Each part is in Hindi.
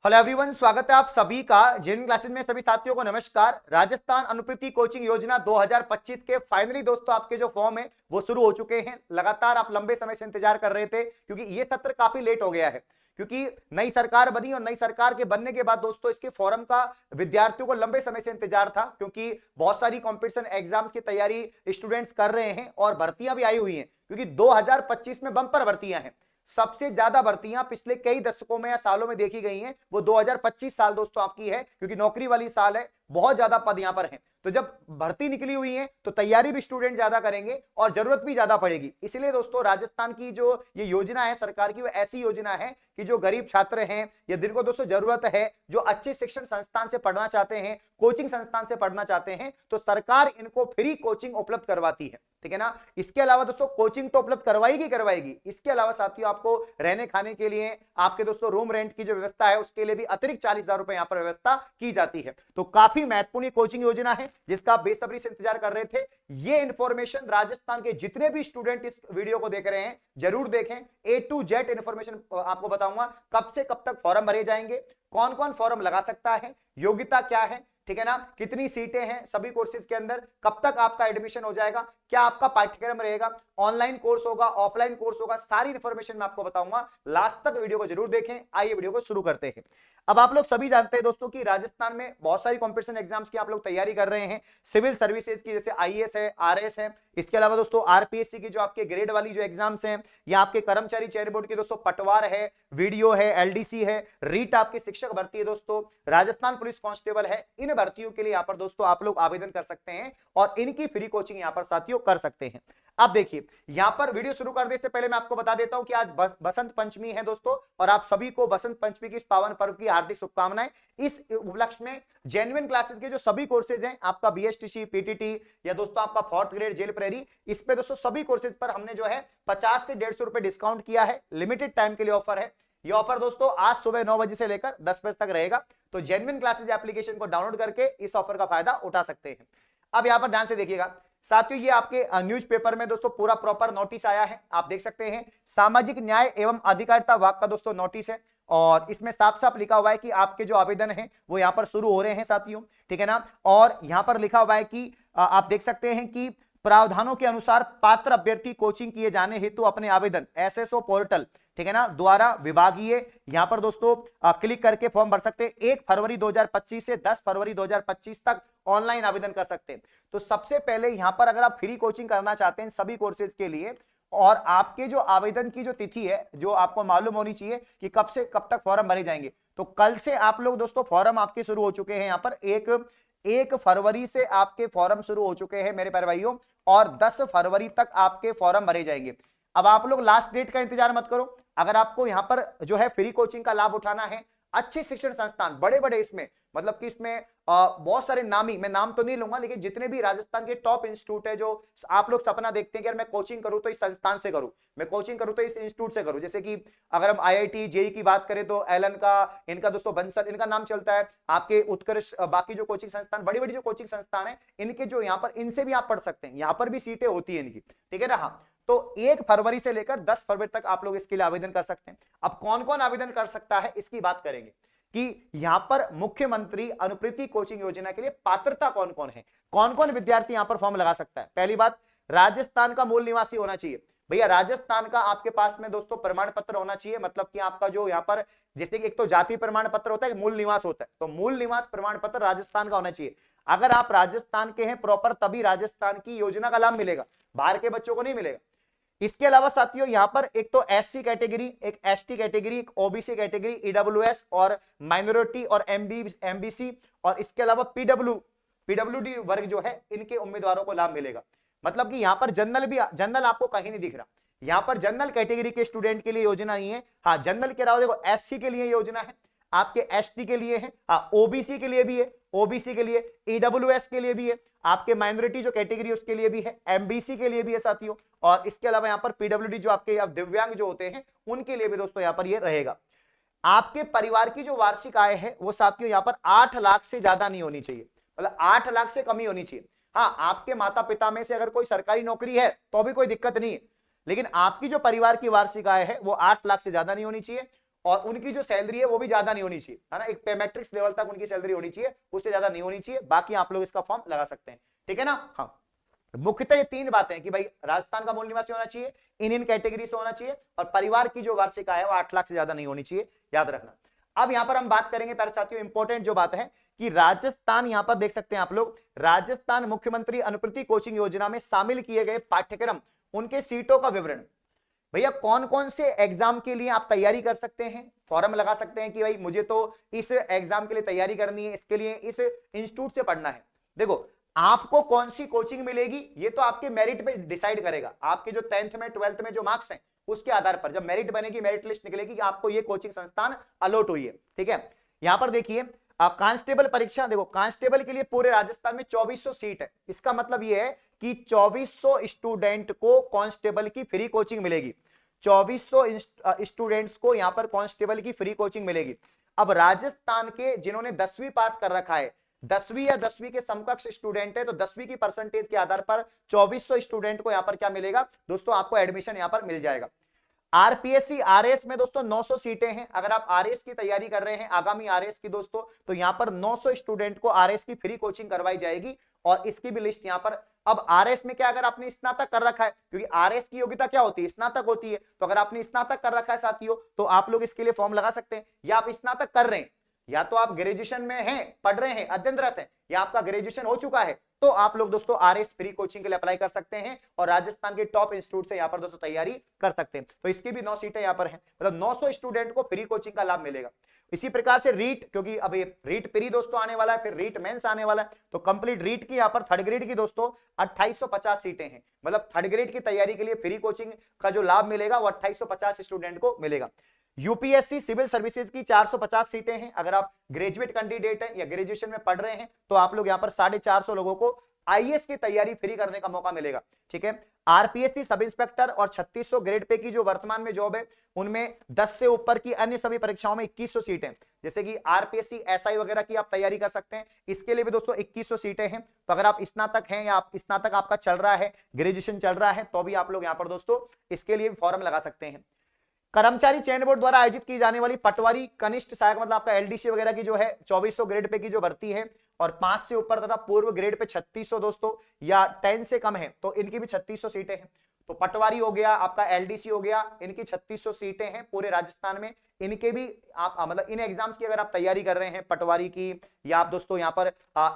हेलो एवरीवन, स्वागत है आप सभी का जिन क्लासेस में। सभी साथियों को नमस्कार। राजस्थान अनुप्रति कोचिंग योजना 2025 के फाइनली दोस्तों आपके जो फॉर्म है वो शुरू हो चुके हैं। लगातार आप लंबे समय से इंतजार कर रहे थे क्योंकि ये सत्र काफी लेट हो गया है, क्योंकि नई सरकार बनी और नई सरकार के बनने के बाद दोस्तों इसके फॉर्म का विद्यार्थियों को लंबे समय से इंतजार था, क्योंकि बहुत सारी कॉम्पिटिशन एग्जाम्स की तैयारी स्टूडेंट्स कर रहे हैं और भर्तियां भी आई हुई हैं, क्योंकि 2025 में बंपर भर्तियां हैं। सबसे ज्यादा भर्तियां पिछले कई दशकों में या सालों में देखी गई हैं, वो 2025 साल दोस्तों आपकी है, क्योंकि नौकरी वाली साल है। बहुत ज्यादा पद यहां पर हैं, तो जब भर्ती निकली हुई है तो तैयारी भी स्टूडेंट ज्यादा करेंगे और जरूरत भी ज्यादा पड़ेगी। इसलिए दोस्तों राजस्थान की जो ये योजना है सरकार की, वो ऐसी योजना है कि जो गरीब छात्र हैं या जिनको दोस्तों जरूरत है, जो अच्छे शिक्षण संस्थान से पढ़ना चाहते हैं, कोचिंग संस्थान से पढ़ना चाहते हैं, तो सरकार इनको फ्री कोचिंग उपलब्ध करवाती है। ठीक है ना। इसके अलावा दोस्तों कोचिंग तो उपलब्ध करवाएगी, इसके अलावा साथियों आपको रहने खाने के लिए, आपके दोस्तों रूम रेंट की जो व्यवस्था है उसके लिए भी अतिरिक्त 40,000 रुपए यहां पर व्यवस्था की जाती है। तो काफी महत्वपूर्ण कोचिंग योजना है जिसका आप बेसब्री से इंतजार कर रहे थे। ये इंफॉर्मेशन राजस्थान के जितने भी स्टूडेंट इस वीडियो को देख रहे हैं जरूर देखें। ए टू जेड इंफॉर्मेशन आपको बताऊंगा, कब से कब तक फॉर्म भरे जाएंगे, कौन कौन फॉर्म लगा सकता है, योग्यता क्या है, ठीक है ना, कितनी सीटें हैं सभी कोर्सेज के अंदर, कब तक आपका एडमिशन हो जाएगा, क्या आपका पाठ्यक्रम रहेगा, ऑनलाइन कोर्स होगा, ऑफलाइन कोर्स होगा, सारी इंफॉर्मेशन मैं आपको बताऊंगा। लास्ट तक वीडियो को जरूर देखें। आइए वीडियो को शुरू करते हैं। अब आप लोग सभी जानते हैं दोस्तों कि राजस्थान में बहुत सारी कॉम्पिटिशन एग्जाम्स की आप लोग तैयारी कर रहे हैं। सिविल सर्विसेज की जैसे आईएएस है, आरएस है, इसके अलावा दोस्तों आरपीएससी की जो आपके ग्रेड वाली जो एग्जाम्स हैं, या आपके कर्मचारी चयन बोर्ड की दोस्तों पटवार है, वीडियो है, एलडीसी है, रीट आपकी शिक्षक भर्ती है दोस्तों, राजस्थान पुलिस कांस्टेबल है। इन भर्तियों के लिए यहां पर दोस्तों आप लोग आवेदन कर सकते हैं और इनकी फ्री कोचिंग यहां पर साथियों कर सकते हैं। अब देखिए यहां पर वीडियो शुरू करने से पहले मैं आपको बता देता हूं कि आज बसंत पंचमी है दोस्तों, और आप सभी को बसंत पंचमी की इस पावन पर्व की हार्दिक शुभकामनाएं। इस उपलक्ष्य में जेन्युइन क्लासेस के जो सभी कोर्सेज हैं, आपका बीएसटीसी, पीटीटी या दोस्तों आपका फोर्थ ग्रेड जेल प्रेरी, इस पे दोस्तों सभी कोर्सेज पर हमने जो है 50 से 150 रुपए डिस्काउंट किया है। लिमिटेड टाइम के लिए ऑफर है। ये ऑफर दोस्तों आज सुबह 9 बजे से लेकर 10 बजे तक रहेगा। तो जेन्युइन क्लासेज एप्लीकेशन को डाउनलोड करके इस ऑफर का फायदा उठा सकते हैं। अब यहां पर ध्यान से देखिएगा साथियों, ये आपके न्यूज़पेपर में दोस्तों पूरा प्रॉपर नोटिस आया है, आप देख सकते हैं। सामाजिक न्याय एवं अधिकारिता विभाग का दोस्तों नोटिस है, और इसमें साफ साफ लिखा हुआ है कि आपके जो आवेदन है वो यहां पर शुरू हो रहे हैं साथियों। ठीक है ना। और यहां पर लिखा हुआ है कि आप देख सकते हैं कि प्रावधानों के अनुसार पात्र अभ्यर्थी कोचिंग किए जाने हेतु अपने आवेदन एसएसओ पोर्टल, ठीक है ना, द्वारा विभागीय यहां पर दोस्तों क्लिक करके फॉर्म भर सकते हैं। 1 फरवरी 2025 से 10 फरवरी 2025 तक ऑनलाइन आवेदन कर सकते हैं। तो सबसे पहले यहां पर अगर आप फ्री कोचिंग करना चाहते हैं सभी कोर्सेज के लिए, और आपके जो आवेदन की जो तिथि है जो आपको मालूम होनी चाहिए कि कब से कब तक फॉर्म भरे जाएंगे, तो कल से आप लोग दोस्तों फॉर्म आपके शुरू हो चुके हैं। यहां पर 1 फरवरी से आपके फॉर्म शुरू हो चुके हैं मेरे प्यारे भाइयों, और 10 फरवरी तक आपके फॉर्म भरे जाएंगे। अब आप लोग लास्ट डेट का इंतजार मत करो। अगर आपको यहां पर जो है फ्री कोचिंग का लाभ उठाना है, अच्छे शिक्षण संस्थान बड़े बड़े, इसमें मतलब कि इसमें बहुत सारे नामी, मैं नाम तो नहीं लूंगा, लेकिन जितने भी राजस्थान के टॉप इंस्टीट्यूट है, जो आप लोग सपना देखते हैं कि यार मैं कोचिंग करूं तो इस संस्थान से करूं, मैं कोचिंग करूं तो इस इंस्टीट्यूट से करूं। जैसे कि अगर हम आईआईटी जेई की बात करें तो एलन का, इनका दोस्तों बंसल, इनका नाम चलता है। आपके उत्कर्ष, बाकी जो कोचिंग संस्थान, बड़ी बड़ी जो कोचिंग संस्थान है, इनके जो यहाँ पर, इनसे भी आप पढ़ सकते हैं, यहाँ पर भी सीटें होती है इनकी। ठीक है ना। हाँ, तो 1 फरवरी से लेकर 10 फरवरी तक आप लोग इसके लिए आवेदन कर सकते हैं। अब कौन कौन आवेदन कर सकता है इसकी बात करेंगे कि यहां पर मुख्यमंत्री अनुप्रति कोचिंग योजना के लिए पात्रता कौन कौन है, कौन कौन विद्यार्थी यहां पर फॉर्म लगा सकता है। पहली बात, राजस्थान का मूल निवासी होना चाहिए। भैया राजस्थान का आपके पास में दोस्तों प्रमाण पत्र होना चाहिए, मतलब कि आपका जो यहां पर, जैसे कि एक तो जाति प्रमाण पत्र होता है, मूल निवास होता है, तो मूल निवास प्रमाण पत्र राजस्थान का होना चाहिए। अगर आप राजस्थान के हैं प्रॉपर, तभी राजस्थान की योजना का लाभ मिलेगा, बाहर के बच्चों को नहीं मिलेगा। इसके अलावा साथियों यहां पर एक तो एससी कैटेगरी, एक एसटी कैटेगरी, एक ओबीसी कैटेगरी, ईडब्ल्यूएस और माइनॉरिटी और एमबीसी, और इसके अलावा पीडब्ल्यूडी वर्ग जो है, इनके उम्मीदवारों को लाभ मिलेगा। मतलब कि यहां पर जनरल भी, जनरल आपको कहीं नहीं दिख रहा, यहां पर जनरल कैटेगरी के स्टूडेंट के लिए योजना नहीं है। हाँ, जनरल के अलावा देखो एससी के लिए योजना है, आपके एसटी के लिए है, हाँ ओबीसी के लिए भी है, ओबीसी के लिए, ईडब्ल्यूएस के लिए भी है, आपके माइनॉरिटी जो कैटेगरी उसके लिए भी है, एमबीसी के लिए भी है साथियों, और इसके अलावा यहां पर पीडब्ल्यूडी जो आपके दिव्यांग जो होते हैं उनके लिए भी दोस्तों यहां पर ये रहेगा। आपके परिवार की जो वार्षिक आय है वो साथियों यहां पर 8 लाख से ज्यादा नहीं होनी चाहिए, मतलब 8 लाख से कम ही होनी चाहिए। हाँ, आपके माता पिता में से अगर कोई सरकारी नौकरी है तो भी कोई दिक्कत नहीं है, लेकिन आपकी जो परिवार की वार्षिक आय है वो 8 लाख से ज्यादा नहीं होनी चाहिए। और उनकी जो सैलरी है वो भी ज्यादा नहीं होनी चाहिए, है ना, एक पे मैट्रिक्स लेवल तक उनकी सैलरी होनी चाहिए, उससे ज्यादा नहीं होनी चाहिए। बाकी आप लोग इसका फॉर्म लगा सकते हैं, ठीक है ना। हाँ, मुख्यतः ये तीन बातें हैं कि भाई राजस्थान का मूल निवासी होना चाहिए, इंडियन कैटेगरी से होना चाहिए, और परिवार की जो वार्षिक आय है वो 8 लाख से ज्यादा नहीं होनी चाहिए, याद रखना। अब यहां पर हम बात करेंगे प्यारे साथियों, इंपॉर्टेंट जो बात है कि राजस्थान, यहां पर देख सकते हैं आप लोग, राजस्थान मुख्यमंत्री अनुप्रति कोचिंग योजना में शामिल किए गए पाठ्यक्रम, उनके सीटों का विवरण। भैया कौन कौन से एग्जाम के लिए आप तैयारी कर सकते हैं, फॉर्म लगा सकते हैं कि भाई मुझे तो इस एग्जाम के लिए तैयारी करनी है, इसके लिए इस इंस्टीट्यूट से पढ़ना है। देखो आपको कौन सी कोचिंग मिलेगी ये तो आपके मेरिट पे डिसाइड करेगा, आपके जो 10th में 12th में जो मार्क्स हैं उसके आधार पर जब मेरिट बनेगी, मेरिट लिस्ट निकलेगी कि आपको ये कोचिंग संस्थान अलॉट हुई है, ठीक है। यहां पर देखिए कांस्टेबल परीक्षा, देखो कांस्टेबल के लिए पूरे राजस्थान में 2400 सीट है, इसका मतलब ये है कि 2400 स्टूडेंट को कांस्टेबल की फ्री कोचिंग मिलेगी, 2400 स्टूडेंट्स को यहां पर कांस्टेबल की फ्री कोचिंग मिलेगी। अब राजस्थान के जिन्होंने 10वीं पास कर रखा है, 10वीं या 10वीं के समकक्ष स्टूडेंट है, तो 10वीं की परसेंटेज के आधार पर 2400 स्टूडेंट को यहां पर क्या मिलेगा दोस्तों, आपको एडमिशन यहां पर मिल जाएगा। आरपीएससी आरएस में दोस्तों 900 सीटें हैं, अगर आप आरएस की तैयारी कर रहे हैं आगामी आरएस की दोस्तों, तो यहां पर 900 स्टूडेंट को आरएस की फ्री कोचिंग करवाई जाएगी, और इसकी भी लिस्ट यहां पर। अब आरएस में क्या, अगर आपने स्नातक कर रखा है, क्योंकि आरएस की योग्यता क्या होती है, स्नातक होती है, तो अगर आपने स्नातक कर रखा है साथियों तो आप लोग इसके लिए फॉर्म लगा सकते हैं। या आप स्नातक कर रहे हैं, या तो आप ग्रेजुएशन में हैं, पढ़ रहे हैं, अध्ययनरत हैं, या आपका ग्रेजुएशन हो चुका है, तो आप लोग दोस्तों आरएस फ्री कोचिंग के लिए अप्लाई कर सकते हैं, और राजस्थान के टॉप इंस्टीट्यूट से यहां पर दोस्तों तैयारी कर सकते हैं। तो इसकी भी 9 सीटें यहां पर हैं, मतलब 900 स्टूडेंट को फ्री कोचिंग का लाभ मिलेगा। इसी प्रकार से रीट, क्योंकि अब ये रीट प्री दोस्तों आने वाला है, फिर रीट मेंस आने वाला है, तो कंप्लीट रीट की यहां पर थर्ड ग्रेड की दोस्तों 2850 सीटें हैं, मतलब थर्ड ग्रेड की तैयारी के लिए फ्री कोचिंग का जो लाभ मिलेगा वो 2850 स्टूडेंट को मिलेगा। यूपीएससी सिविल सर्विसेज की 450 सीटें हैं, अगर आप ग्रेजुएट कैंडिडेट हैं या ग्रेजुएशन में पढ़ रहे हैं तो आप लोग यहां पर 450 लोगों को आईएएस की तैयारी फ्री करने का मौका मिलेगा, ठीक है। आरपीएससी सब इंस्पेक्टर और 3600 ग्रेड पे की जो वर्तमान में जॉब है उनमें 10 से ऊपर की अन्य सभी परीक्षाओं में 2100 सीटें, जैसे कि आरपीएससी एसआई वगैरह की आप तैयारी कर सकते हैं, इसके लिए भी दोस्तों 2100 सीटें हैं। तो अगर आप स्नातक हैं या आप स्नातक आपका चल रहा है, ग्रेजुएशन चल रहा है, तो भी आप लोग यहां पर दोस्तों इसके लिए फॉर्म लगा सकते हैं। कर्मचारी चयन बोर्ड द्वारा आयोजित की जाने वाली पटवारी कनिष्ठ सहायक, मतलब आपका एलडीसी वगैरह की जो है 2400 ग्रेड पे की जो भर्ती है, और 5 से ऊपर तथा पूर्व ग्रेड पे 3600 दोस्तों, या 10 से कम है तो इनकी भी 3600 सीटें हैं। तो पटवारी हो गया, आपका एलडीसी हो गया, इनकी 3600 सीटें हैं पूरे राजस्थान में, इनके भी आप मतलब इन एग्जाम्स की अगर आप तैयारी कर रहे हैं पटवारी की या आप दोस्तों यहाँ पर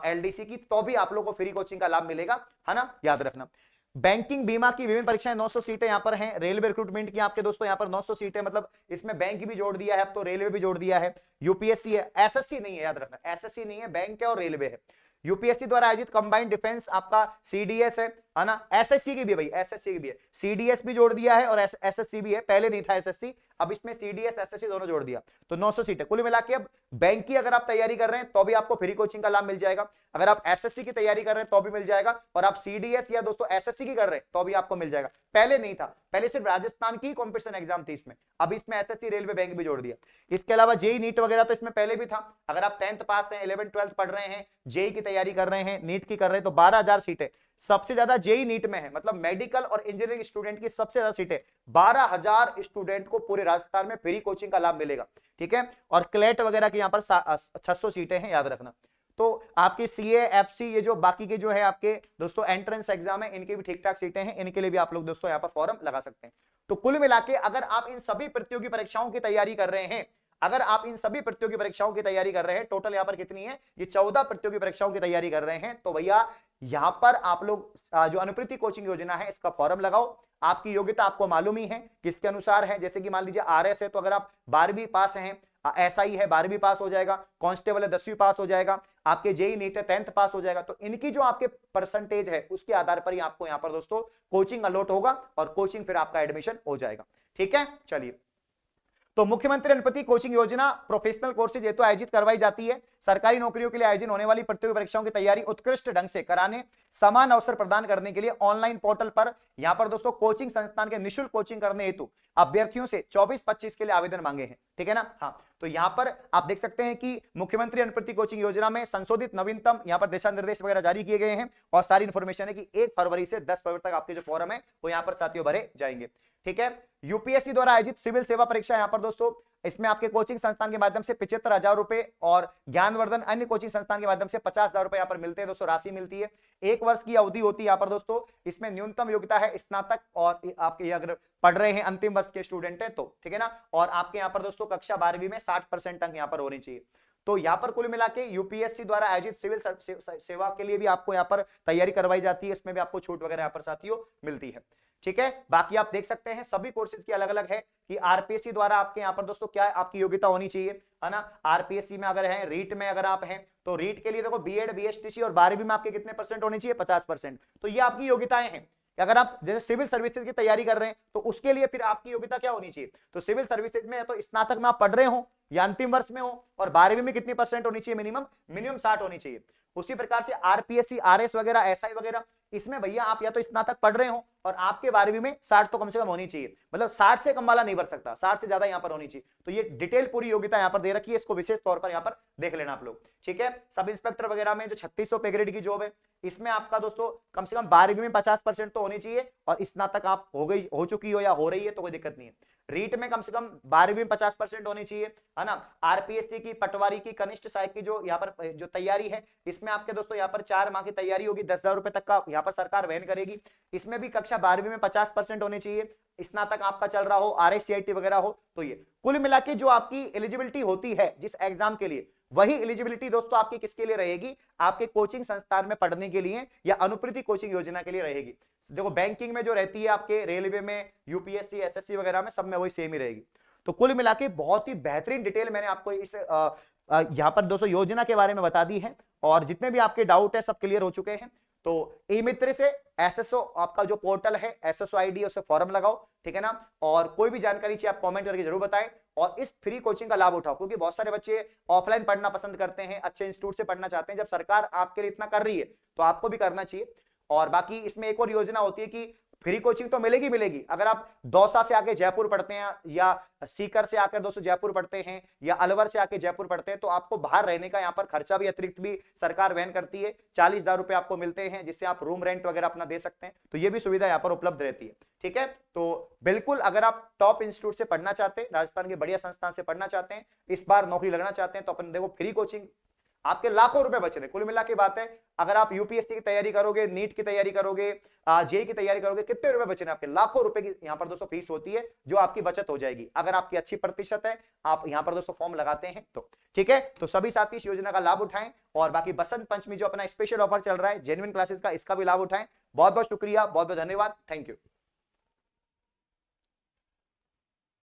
एलडीसी की, तो भी आप लोग को फ्री कोचिंग का लाभ मिलेगा, है ना, याद रखना। बैंकिंग बीमा की विभिन्न परीक्षाएं 900 सीटें यहां पर हैं। रेलवे रिक्रूटमेंट की आपके दोस्तों यहां पर 900 सीटें, मतलब इसमें बैंक भी जोड़ दिया है, अब तो रेलवे भी जोड़ दिया है। यूपीएससी है, एसएससी नहीं है, याद रखना एसएससी नहीं है, बैंक है और रेलवे है। यूपीएससी द्वारा आयोजित कंबाइंड डिफेंस आपका सीडीएस है ना, एसएससी की भी भाई, एसएससी की भी है, सीडीएस भी जोड़ दिया है और एसएससी भी है, पहले नहीं था एसएससी, अब इसमें सीडीएस एसएससी दोनों जोड़ दिया, तो 900 सीटें कुल मिला के। अब बैंक की अगर आप तैयारी कर रहे हैं तो भी आपको फ्री कोचिंग का लाभ मिल जाएगा, अगर आप एसएससी की तैयारी कर रहे हैं तो भी मिल जाएगा, और आप सीडीएस या दोस्तों एसएससी की कर रहे हैं तो भी आपको मिल जाएगा। पहले नहीं था, पहले सिर्फ राजस्थान की कॉम्पिटिशन एग्जाम थी इसमें, अब इसमें एसएससी रेलवे बैंक भी जोड़ दिया। इसके अलावा जेई नीट वगैरह तो इसमें पहले भी था, अगर आप 10th पास हैं, 11th 12th पढ़ रहे हैं, जेई की तैयारी कर रहे हैं, नीट की कर रहे हैं, तो 12000 सीटें, सबसे ज्यादा जेई नीट में है, मतलब मेडिकल और इंजीनियरिंग स्टूडेंट की सबसे ज्यादा सीटें, 12000 स्टूडेंट को पूरे राजस्थान में फ्री कोचिंग का लाभ मिलेगा, ठीक है। और क्लेट वगैरह की यहां पर 600 सीटें हैं, याद रखना। तो आपकी सीए एफसी, ये जो बाकी के जो है आपके दोस्तों एंट्रेंस एग्जाम है, इनकी भी ठीक ठाक सीटें हैं, इनके लिए भी आप लोग दोस्तों यहां पर फॉर्म लगा सकते हैं। तो कुल मिला के अगर आप इन सभी प्रतियोगी परीक्षाओं की तैयारी कर रहे हैं, अगर आप इन सभी प्रतियोगी परीक्षाओं की तैयारी कर रहे हैं, टोटल यहां पर कितनी है, ये 14 प्रतियोगी परीक्षाओं की तैयारी कर रहे हैं, तो भैया यहां पर आप लोग जो अनुप्रति कोचिंग योजना है इसका फॉर्म लगाओ। आपकी योग्यता आपको मालूम ही है किसके अनुसार है, जैसे कि मान लीजिए आरएस है तो अगर आप 12वीं पास हैं, एसआई है 12वीं पास हो जाएगा, कांस्टेबल है 10वीं पास हो जाएगा, आपके जेई नीट है 10th पास हो जाएगा, तो इनकी जो आपके परसेंटेज है उसके आधार पर ही आपको यहां पर दोस्तों कोचिंग अलॉट होगा और कोचिंग फिर आपका एडमिशन हो जाएगा, ठीक है। चलिए, तो मुख्यमंत्री अनुप्रति कोचिंग योजना प्रोफेशनल कोर्सेज हेतु आयोजित करवाई जाती है। सरकारी नौकरियों के लिए आयोजित होने वाली प्रतियोगी परीक्षाओं की तैयारी उत्कृष्ट ढंग से कराने, समान अवसर प्रदान करने के लिए ऑनलाइन पोर्टल पर यहां पर दोस्तों कोचिंग संस्थान के निःशुल्क कोचिंग करने हेतु अभ्यर्थियों से 24-25 के लिए आवेदन मांगे हैं, ठीक है ना। हाँ, तो यहां पर आप देख सकते हैं कि मुख्यमंत्री अनुप्रति कोचिंग योजना में संशोधित नवीनतम यहां पर दिशा निर्देश वगैरह जारी किए गए हैं और सारी इंफॉर्मेशन है कि 1 फरवरी से 10 फरवरी तक आपके जो फॉर्म है वो यहां पर साथियों भरे जाएंगे। ठीक है। यूपीएससी द्वारा आयोजित सिविल सेवा परीक्षा यहां पर दोस्तों, इसमें आपके कोचिंग संस्थान के माध्यम से 75,000 रुपए और ज्ञानवर्धन अन्य कोचिंग संस्थान के माध्यम से 50,000 रुपए यहां पर मिलते हैं दोस्तों, राशि मिलती है। 1 वर्ष की अवधि होती है यहां पर दोस्तों। इसमें न्यूनतम योग्यता है स्नातक, और आपके अगर पढ़ रहे हैं अंतिम वर्ष के स्टूडेंट है तो, ठीक है ना। और आपके यहां पर दोस्तों कक्षा 12वीं में 60% अंक यहां पर होने चाहिए। तो यहां पर कुल मिला के यूपीएससी द्वारा आयोजित सिविल सेवा के लिए भी आपको यहां पर तैयारी करवाई जाती है, इसमें भी आपको छूट वगैरह यहां पर साथियों मिलती है, ठीक है। बाकी आप देख सकते हैं सभी कोर्सेज की अलग अलग है कि आरपीएससी द्वारा आपके यहां पर दोस्तों क्या आपकी योग्यता होनी चाहिए, है ना। आरपीएससी में अगर है, रीट में अगर आप हैं तो रीट के लिए देखो बीएड बीएसटीसी और 12वीं में आपके कितने परसेंट होने चाहिए, 50%। तो ये आपकी योग्यताएं हैं। अगर आप जैसे सिविल सर्विसेज की तैयारी कर रहे हैं तो उसके लिए फिर आपकी योग्यता क्या होनी चाहिए, तो सिविल सर्विसेज में तो स्नातक में आप पढ़ रहे हो या अंतिम वर्ष में हो, और 12वीं में कितनी परसेंट होनी चाहिए, मिनिमम 60 होनी चाहिए। उसी प्रकार से आरपीएससी आरएस वगैरह एसआई वगैरह, इसमें भैया आप या तो स्नातक पढ़ रहे हो और आपके 12वीं में 60 तो कम से कम होनी चाहिए, मतलब 60 से कम वाला नहीं भर सकता, 60 से ज्यादा यहां पर होनी चाहिए। तो ये डिटेल पूरी योग्यता यहां पर दे रखी है, इसको विशेष तौर पर यहां पर देख लेना आप लोग, ठीक है। सब इंस्पेक्टर वगैरह में जो 3600 पे ग्रेड की जॉब है, इसमें आपका दोस्तों कम से कम 12वीं में 50% तो होनी चाहिए, और स्नातक आप हो चुकी हो या हो रही है तो कोई दिक्कत नहीं है। रीट में कम से कम 12वीं में 50% होनी चाहिए, है ना। आरपीएससी की पटवारी की कनिष्ठ सहायक की जो यहाँ पर जो तैयारी है, इसमें आपके दोस्तों यहाँ पर 4 माह की तैयारी होगी, 10,000 रुपए तक का यहाँ पर सरकार वहन करेगी। इसमें भी कक्षा 12वीं में 50% होनी चाहिए, स्नातक आपका चल रहा हो, आरएससीआईटी वगैरह हो। तो ये कुल मिला के जो आपकी एलिजिबिलिटी होती है जिस एग्जाम के लिए, वही एलिजिबिलिटी दोस्तों आपकी किसके लिए रहेगी, आपके कोचिंग संस्थान में पढ़ने के लिए या अनुप्रति कोचिंग योजना के लिए रहेगी। देखो बैंकिंग में जो रहती है, आपके रेलवे में, यूपीएससी एसएससी वगैरह में, सब में वही सेम ही रहेगी। तो कुल मिला के बहुत ही बेहतरीन डिटेल मैंने आपको इस यहां पर दोस्तों योजना के बारे में बता दी है, और जितने भी आपके डाउट है सब क्लियर हो चुके हैं। तो ई मित्र से एसएसओ आपका जो पोर्टल है, एसएसओ आईडी, उससे फॉर्म लगाओ, ठीक है ना। और कोई भी जानकारी चाहिए आप कमेंट करके जरूर बताएं, और इस फ्री कोचिंग का लाभ उठाओ, क्योंकि बहुत सारे बच्चे ऑफलाइन पढ़ना पसंद करते हैं, अच्छे इंस्टीट्यूट से पढ़ना चाहते हैं। जब सरकार आपके लिए इतना कर रही है तो आपको भी करना चाहिए। और बाकी इसमें एक और योजना होती है कि फ्री कोचिंग तो मिलेगी, अगर आप दौसा से आके जयपुर पढ़ते हैं, या सीकर से आकर दोस्तों जयपुर पढ़ते हैं, या अलवर से आके जयपुर पढ़ते हैं, तो आपको बाहर रहने का यहाँ पर खर्चा भी अतिरिक्त भी सरकार वहन करती है। 40,000 रुपए आपको मिलते हैं, जिससे आप रूम रेंट वगैरह अपना दे सकते हैं। तो ये भी सुविधा यहाँ पर उपलब्ध रहती है, ठीक है। तो बिल्कुल अगर आप टॉप इंस्टीट्यूट से पढ़ना चाहते हैं, राजस्थान के बढ़िया संस्थान से पढ़ना चाहते हैं, इस बार नौकरी लगना चाहते हैं, तो अपन देखो फ्री कोचिंग आपके लाखों रुपए बच रहे। कुल मिला के बात है, अगर आप यूपीएससी की तैयारी करोगे, नीट की तैयारी करोगे, जेई की तैयारी करोगे, कितने रुपए बच रहे हैं आपके, लाखों रुपए की यहाँ पर दोस्तों फीस होती है, जो आपकी बचत हो जाएगी अगर आपकी अच्छी प्रतिशत है, आप यहाँ पर दोस्तों फॉर्म लगाते हैं तो, ठीक है। तो सभी साथी इस योजना का लाभ उठाएं, और बाकी बसंत पंचमी जो अपना स्पेशल ऑफर चल रहा है जेन्युइन क्लासेस का, इसका भी लाभ उठाएं। बहुत बहुत शुक्रिया, बहुत बहुत धन्यवाद, थैंक यू।